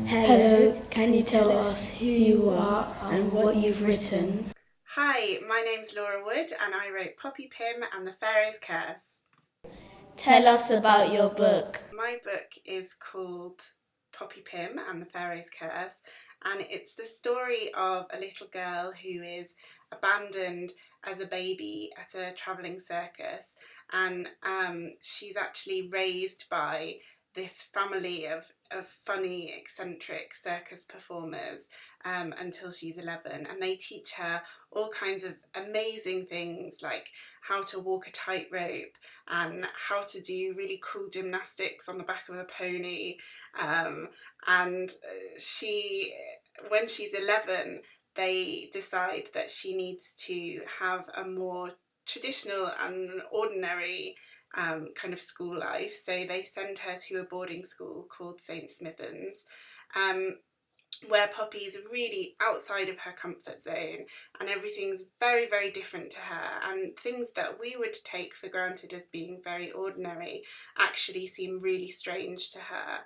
Hello, can you tell us who you are and what you've written? Hi, my name's Laura Wood and I wrote Poppy Pym and the Pharaohs Curse. Tell us about your book. My book is called Poppy Pym and the Pharaoh's Curse, and it's the story of a little girl who is abandoned as a baby at a travelling circus, and she's actually raised by this family of funny, eccentric circus performers until she's 11, and they teach her all kinds of amazing things like how to walk a tightrope and how to do really cool gymnastics on the back of a pony. Um, and when she's 11, they decide that she needs to have a more traditional and ordinary kind of school life. So they send her to a boarding school called St. Smithens. Um, where Poppy's really outside of her comfort zone and everything's very, very different to her, and things that we would take for granted as being very ordinary actually seem really strange to her.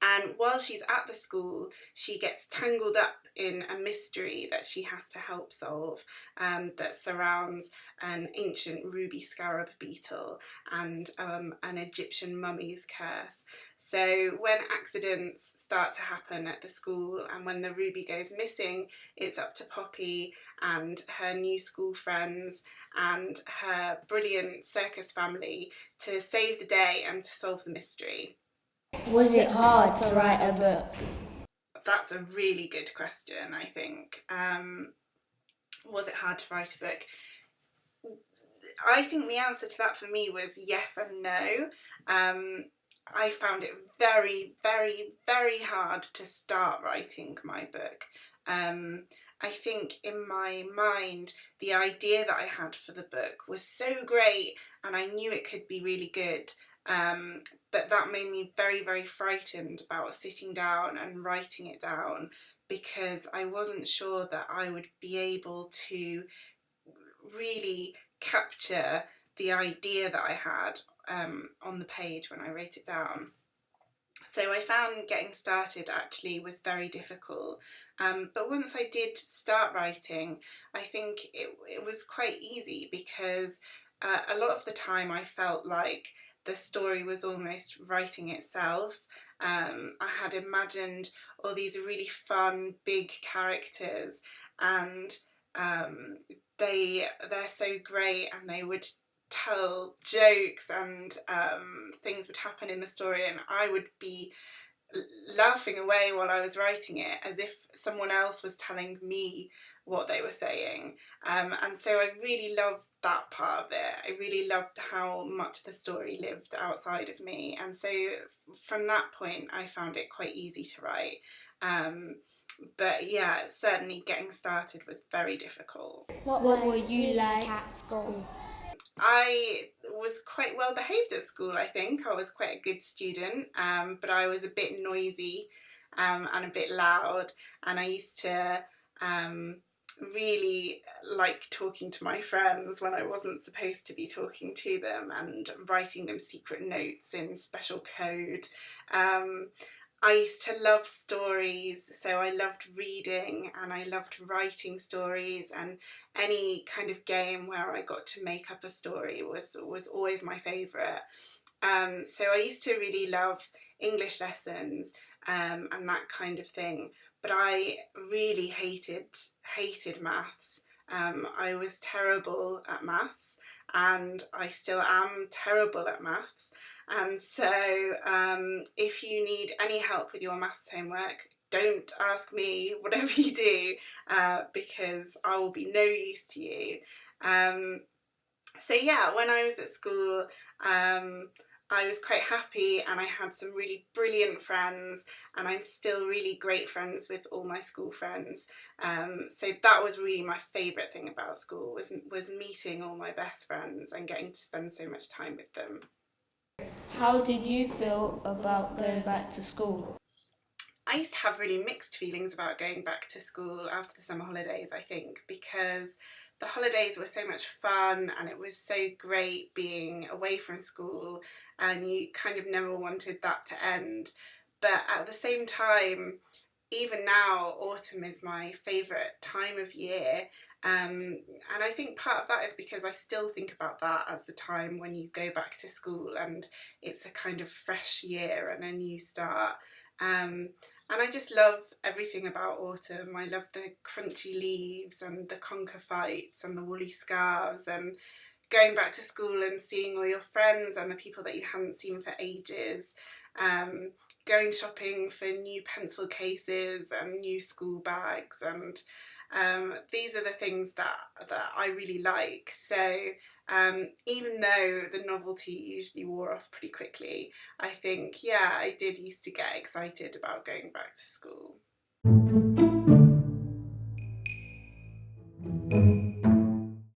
And while she's at the school, she gets tangled up in a mystery that she has to help solve, that surrounds an ancient ruby scarab beetle and an Egyptian mummy's curse. So when accidents start to happen at the school and when the ruby goes missing, it's up to Poppy and her new school friends and her brilliant circus family to save the day and to solve the mystery. Was it hard to write a book? That's a really good question, I think. Was it hard to write a book? I think the answer to that for me was yes and no. I found it very, very, very hard to start writing my book. I think in my mind, the idea that I had for the book was so great and I knew it could be really good. But that made me very, very frightened about sitting down and writing it down because I wasn't sure that I would be able to really capture the idea that I had on the page when I wrote it down. So I found getting started actually was very difficult. But once I did start writing, I think it was quite easy because a lot of the time I felt like the story was almost writing itself. I had imagined all these really fun, big characters, and they're so great, and they would tell jokes, and things would happen in the story, and I would be laughing away while I was writing it as if someone else was telling me what they were saying. And so I really loved that part of it. I really loved how much the story lived outside of me. And so from that point, I found it quite easy to write. But yeah, certainly getting started was very difficult. What were you like at school? I was quite well behaved at school, I think. I was quite a good student, but I was a bit noisy and a bit loud, and I used to really like talking to my friends when I wasn't supposed to be talking to them and writing them secret notes in special code. I used to love stories, so I loved reading and I loved writing stories, and any kind of game where I got to make up a story was always my favourite. So I used to really love English lessons and that kind of thing, but I really hated maths. I was terrible at maths, and I still am terrible at maths. And so if you need any help with your maths homework, don't ask me, whatever you do, because I will be no use to you. Um, so yeah, when I was at school, I was quite happy and I had some really brilliant friends, and I'm still really great friends with all my school friends. So that was really my favourite thing about school was meeting all my best friends and getting to spend so much time with them. How did you feel about going back to school? I used to have really mixed feelings about going back to school after the summer holidays, I think, because the holidays were so much fun and it was so great being away from school, and you kind of never wanted that to end. But at the same time, even now, autumn is my favourite time of year. And I think part of that is because I still think about that as the time when you go back to school and it's a kind of fresh year and a new start. Um, and I just love everything about autumn. I love the crunchy leaves and the conker fights and the woolly scarves and going back to school and seeing all your friends and the people that you hadn't seen for ages. Um, Going shopping for new pencil cases and new school bags, and these are the things that I really like. So even though the novelty usually wore off pretty quickly, I think, yeah, I did used to get excited about going back to school.